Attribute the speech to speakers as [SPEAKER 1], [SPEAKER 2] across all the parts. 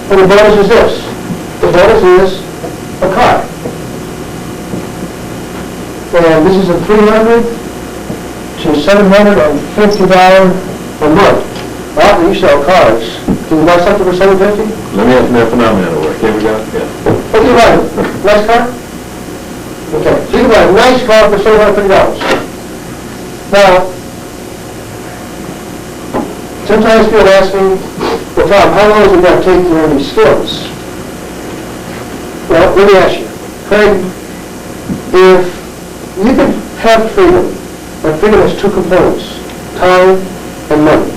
[SPEAKER 1] And the bonus is this. The bonus is a car. And this is a $300 to $750 a month. Often you sell cars. Can you buy something for $750?
[SPEAKER 2] Let me ask that phenomenon to work. Here we go. Yeah.
[SPEAKER 1] What do you buy? Nice car? Okay. So you can buy a nice car for $750. Now, sometimes people ask me, well, Tom, how long is it going to take to learn these skills? Well, let me ask you. Craig, if you could have freedom, and freedom has two components, time and money,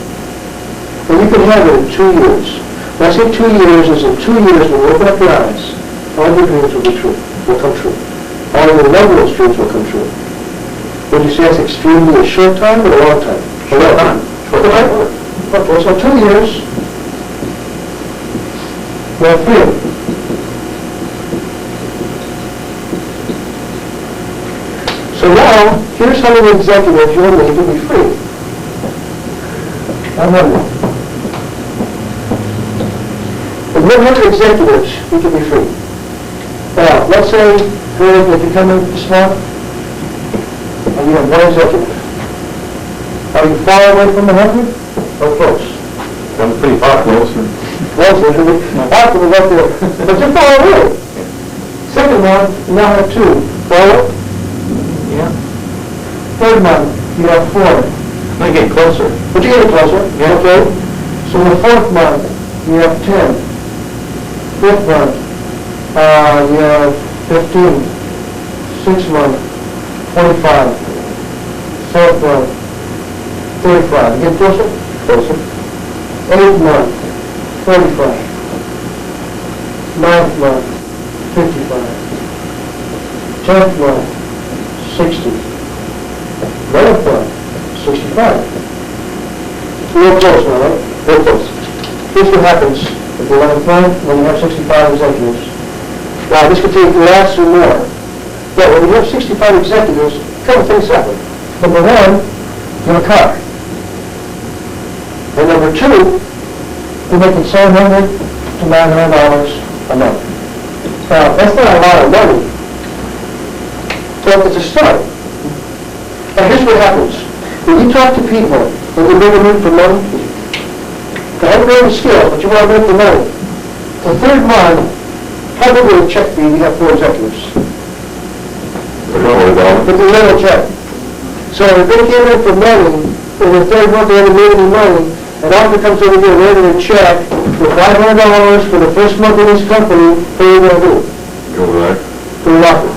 [SPEAKER 1] and you could have it in 2 years. When I say 2 years, is in 2 years when you open up your eyes, all your dreams will be true, will come true. All your loved ones' dreams will come true. Would you say that's extremely a short time or a long time? A long time. Short time. Okay, so 2 years, you have freedom. So now, here's how many executives you'll need to be free. I'm wondering. With 100 executives, you can be free. Now, let's say, if you come in this month, and you have 1 executive. Are you far away from 100? Or close?
[SPEAKER 2] I'm pretty far closer.
[SPEAKER 1] Closer, after we got there. But you're far away. Second month, you now have 2. Forward?
[SPEAKER 2] Yeah.
[SPEAKER 1] Third month, you have 4.
[SPEAKER 2] I get closer.
[SPEAKER 1] But you're getting closer.
[SPEAKER 2] Yeah.
[SPEAKER 1] Okay. So the 4th month, you have 10. 5th month, you have 15. 6th month, 25. 4th month, 35. You get closer? Closer. 8th month, 35. 9th month, 55. 10th month, 60. 11th month, 65. Real close now, right? Real close. Here's what happens at the 11th month when you have 65 executives. Now, this could take less or more. But when you have 65 executives, a couple things happen. Number 1, you have a car. And number 2, you're making $700 to $900 a month. Now, that's not a lot of money, but it's a start. And here's what happens. When you talk to people and you bring them in for money, they haven't learned the skills, but you want to bring them for money. The 3rd month, how big will a check be? You have 4 executives. With the little check. So if they came in for money, in the 3rd month they haven't made any money, and often comes over here writing a check for $500 for the first month in this company, what are you going to do?
[SPEAKER 2] Go back.
[SPEAKER 1] Go lock it.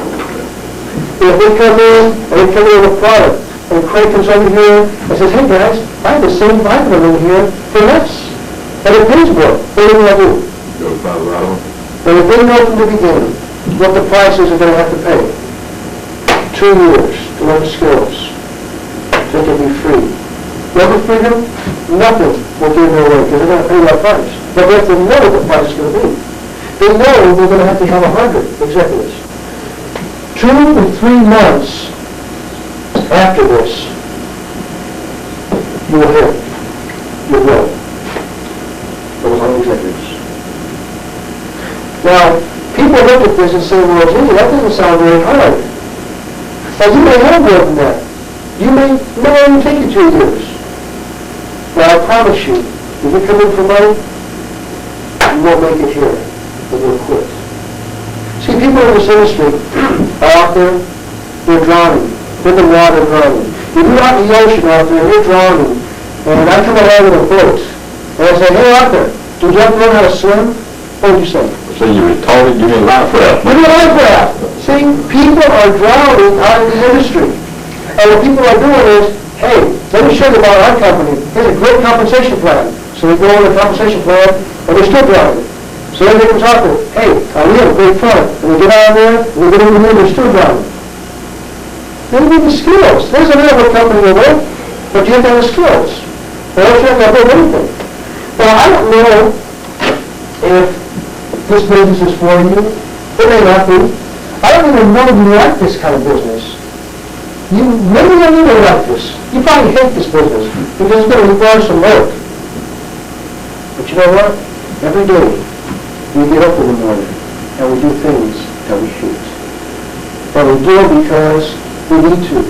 [SPEAKER 1] If they come in, and they come in with a product, and Craig comes over here and says, hey guys, I have the same vitamin in here for less. And it pays more. What are you going to do?
[SPEAKER 2] Go buy the bottle.
[SPEAKER 1] But if they know from the beginning what the price is they're going to have to pay, 2 years to learn skills, they can be free. Never freedom, nothing will give them away because they're going to pay that price. But they have to know what the price is going to be. They know they're going to have 100 executives. 2 to 3 months after this, you will hit your will. Those 100 executives. Now, people look at this and say, well, gee, that doesn't sound very hard. Now, you may have more than that. You may even take you 2 years. But I promise you, if you come in for money, you won't make it here. And you'll quit. See, people in this industry are out there, they're drowning. They're in the water drowning. If you're out in the ocean out there, you're drowning. And I come along with a boat, and I say, hey, Arthur, did you ever learn how to swim? What would you say?
[SPEAKER 2] So you retarded, you didn't life raft.
[SPEAKER 1] You didn't life raft. See, people are drowning out in the industry. And what people are doing is, hey, let me show you about our company. Here's a great compensation plan. So they go on the compensation plan, and they're still drowning. So then they can talk to them, hey, we have a great product. And we get out there, and we get over here, and they're still drowning. They need the skills. There's another company you work, but you have to have the skills. Or else you have to have anything. Now, I don't know if this business is for you. It may not be. I don't even know if you like this kind of business. Maybe you don't even like this. You probably hate this business because it's going to require some work. But you know what? Every day, we get up in the morning and we do things that we hate. And we do it because we need to.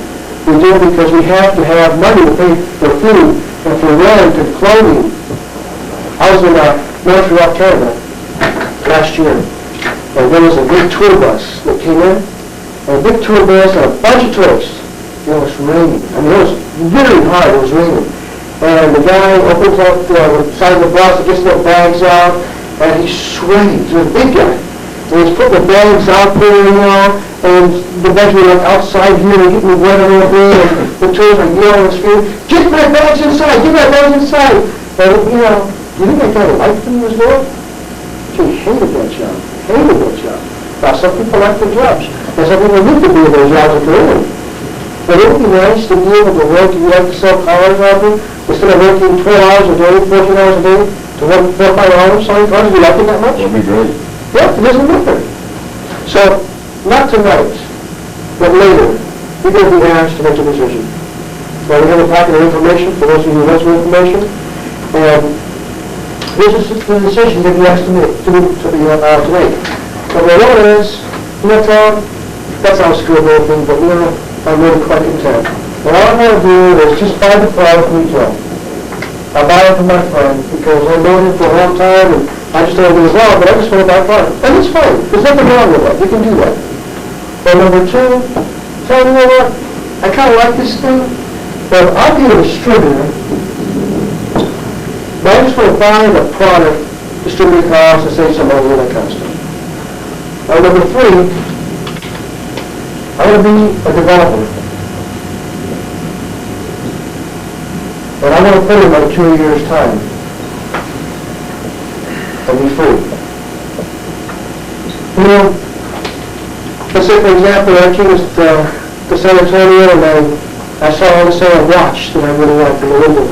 [SPEAKER 1] We do it because we have to have money to pay for food and for rent and clothing. I was in Montreal, Canada last year, and there was a big tour bus that came in, and a big tour bus and a bunch of tourists. It was raining. I mean, it was really hard. It was raining. And the guy opens up the side of the bus and gets the bags out, and he's sweating. He's a big guy. And he's putting the bags out there, and the bags were like outside here and getting wet a little bit, and the tourists are yelling and screaming, "Get my bags inside! Get my bags inside!" And, you think that guy liked when he was there? He hated that job. Hated that job. Now, some people like their jobs. And some people need to be in their jobs if they're in them. But it would be nice to be able to work, you like to sell cars out there, instead of working 12 hours a day, 14 hours a day, to work 4 or 5 hours selling cars. Do you like it that much?
[SPEAKER 2] That'd be great.
[SPEAKER 1] Yeah, it doesn't matter. So, not tonight, but later, you're going to be asked to make a decision. Well, we're going to packet of information for those of you who want some information, and this is the decision that you asked to make tonight. Number one is, Tom, that sounds good, everything, but I'm really quite content. What I'm going to do is just buy the product retail. I'll buy it from my friend because I've known him for a long time and I just don't do it well, but I just want to buy a product. And it's fine. There's nothing wrong with that. You can do that. But number two, tell me what? I kind of like this thing, but I'll be a distributor. But I just want to buy the product, distribute costs, and save some money and that kind of stuff. Number three, I want to be a developer. And I want to put in like 2 years' time and be free. Let's say for example, I came to San Antonio and I saw on the sale a watch that I really liked in the window.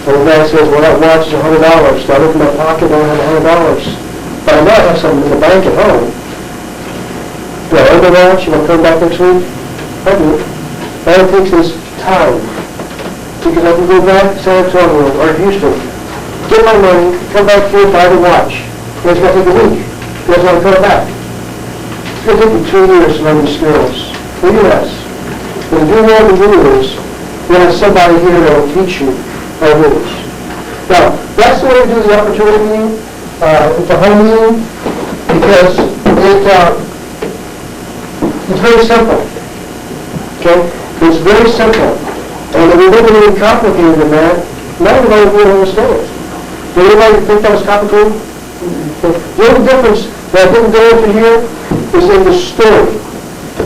[SPEAKER 1] And the guy says, well, that watch is $100. So I look in my pocket and I have $100. But I might have something in the bank at home. Do I own the watch? You want to come back next week? I do. All it takes is time. Because I can go back to San Antonio or Houston, get my money, come back here, buy the watch. It's going to take a week. You guys want to come back? It's going to take you 2 years to learn these skills. Maybe less. But if you want to do is, you have somebody here that will teach you how to do this. Now, that's the way to do the opportunity meeting. It's a home meeting because it's very simple. Okay? It's very simple. And if we make it any complicated than that, not everybody will understand. Did anybody think that was complicated? The only difference that I didn't go into here is in the story.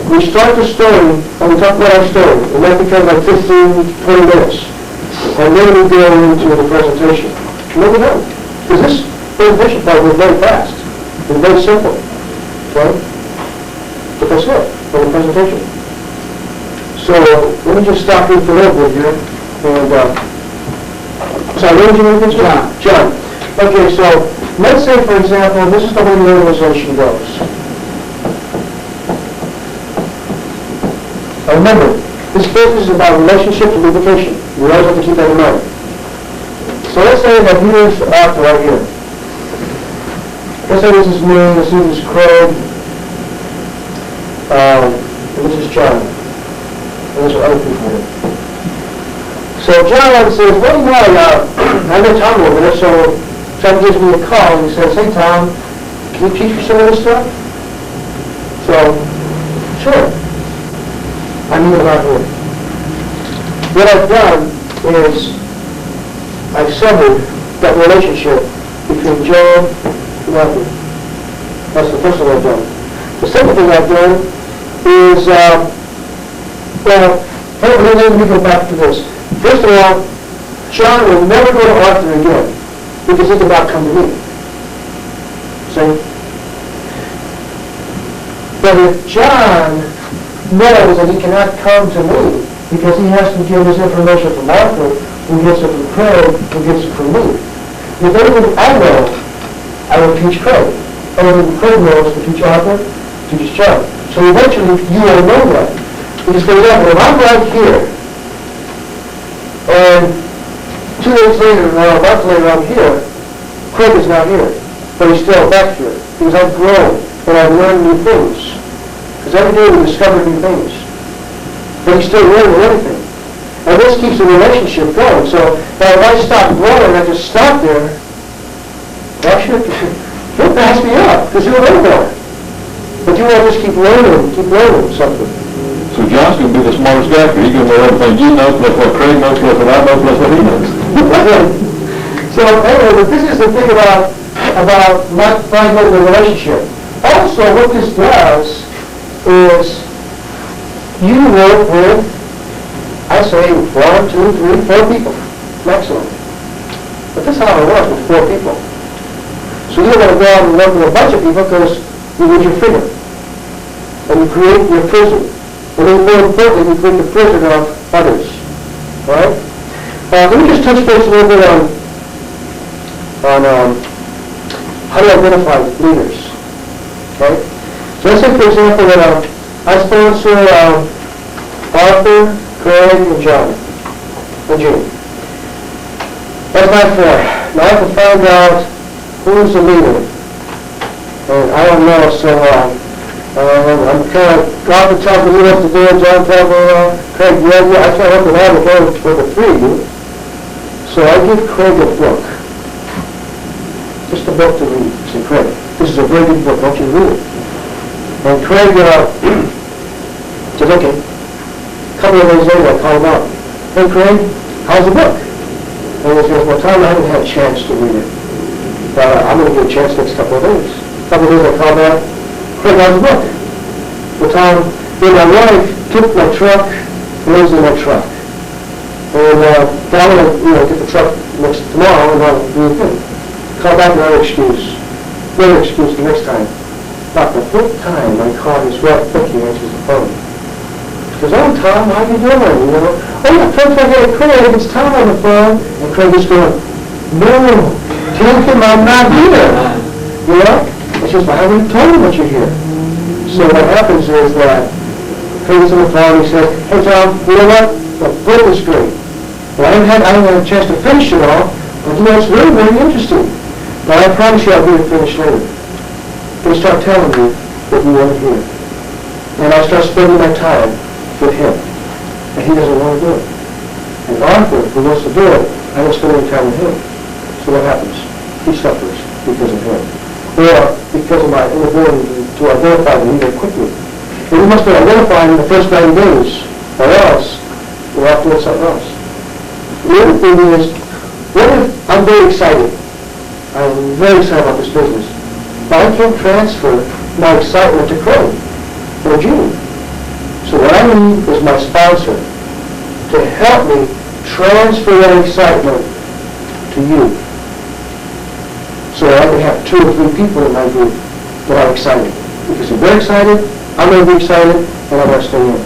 [SPEAKER 1] We start the story and we talk about our story, and that becomes like 15, 20 minutes. And then we go into the presentation. No, we don't. Because this presentation part was very fast. It was very simple. Okay? But that's it for the presentation. So let me just stop you for a little bit here. And, sorry, what did you name this? John. Okay, so let's say, for example, this is the way the organization goes. Now remember, this business is about relationships and lubrication. You always have to keep that in mind. So let's say that here's Arthur right here. Let's say this is me, this is Craig, and this is John. And there's other people here. So John says, well, I know Tom over there, so Tom gives me a call and he says, hey Tom, can you teach me some of this stuff? So, sure. I need about here. What I've done is I've severed that relationship between John and Arthur. That's the first thing I've done. The second thing I've done is, let me go back to this. First of all, John will never go to Arthur again because he did not come to me. See? But if John knows that he cannot come to me because he has to get his information from Arthur, who gets it from Craig, who gets it from me. If anything I know, I will teach Craig. Anything Craig knows to teach Arthur, teach John. So eventually you will know that. Because for example, if I'm right here, and 2 days later, or a month later I'm here, Craig is not here. but he's still back here, because I've grown, and I've learned new things. Because every day we discover new things. But he's still learning everything. And this keeps the relationship going. So now if I stop growing, I just stop there, well, he'll pass me up, because he'll learn more. But you want to just keep learning something.
[SPEAKER 2] So John's gonna be the smartest guy, because he can know everything you know, plus what Craig knows, plus what I know, plus what he knows.
[SPEAKER 1] So anyway, but this is the thing about not finding the relationship. Also, what this does is you work with, I say, 1, 2, 3, 4 people, maximum. But this is how it works with 4 people. So you don't want to go out and work with a bunch of people because you lose your freedom. And you create your prison. And then more importantly, you create the prison of others. All right? Let me just touch base a little bit on how to identify leaders. Okay? So let's say, for example, that I sponsor Arthur, Craig, and John, and Gene. That's my 4. Now I have to find out who's the leader. And I don't know, so I'm kind of, Arthur tells me what to do, John tells me, Craig, yeah, I can't help with that, I can't with the 3 of you. So I give Craig a book. Just a book to read. I say, Craig, this is a very good book, don't you read it? And Craig says, okay. A couple of days later, I call him up. Hey, Craig, how's the book? And he says, well, Tom, I haven't had a chance to read it. But I'm going to get a chance next couple of days. A couple of days, I call back. Craig, how's the book? Well, Tom, my wife took my truck and lives in my truck. And I'm going to get the truck tomorrow and I'll do the thing. Call back another excuse. Another excuse the next time. About the 5th time my call his wife, he answers the phone. He goes, oh, Tom, how you doing? Oh, yeah, Craig, Craig, it's Tom on the phone. And Craig is going, no, tell him I'm not here. And she goes, well, I haven't told him that you're here. So what happens is that Craig is on the phone and he says, hey, Tom, you know what? The book is great. Well, I haven't had a chance to finish it all, but it's really, very interesting. Now, I promise you I'll be finished later. He'll start telling me what you want to hear. And I'll start spending my time with him. And he doesn't want to do it. And Arthur, who wants to do it, I don't spend any time with him. So what happens? He suffers because of him. Or because of my inability to identify them either quickly. And we must be identified in the first 90 days, or else we're off doing something else. The other thing is, what if I'm very excited? I'm very excited about this business. But I can't transfer my excitement to Craig or Gene. So what I need is my sponsor to help me transfer that excitement to you. So I can have 2 or 3 people in my group that are excited. Because if they're excited, I'm going to be excited, and I'm going to stay in.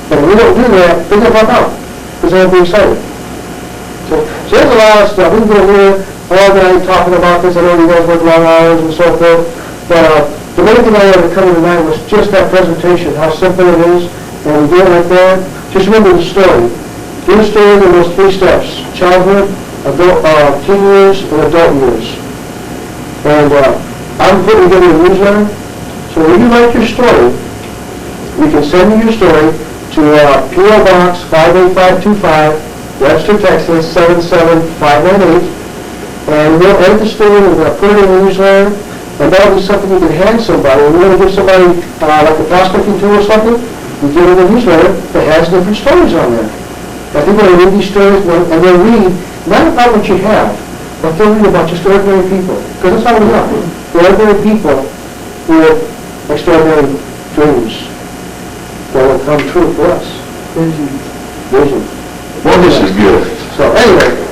[SPEAKER 1] But if we don't do that, they're going to pop out. Because they won't be excited. So there's a lot of stuff. We can go here all day talking about this. I know you guys work long hours and so forth. But the main thing I wanted to cover tonight was just that presentation, how simple it is. And we do it right there. Just remember the story. Do the story in those 3 steps. Childhood, teen years, and adult years. And I'm putting together a newsletter. So when you write your story, you can send me your story to P.O. Box 58525, Webster, Texas 77598. And we'll edit the story, we're going to put it in the newsletter, and that'll be something you can hand somebody. We're going to give somebody like a prospecting tool or something, you give them a newsletter that has different stories on there. I think when I read these stories, and they'll read not about what you have, but they'll read about just ordinary people. Because that's all we are. We're ordinary people with extraordinary dreams that will come true for us. Vision.
[SPEAKER 2] Well, this is good.
[SPEAKER 1] So anyway,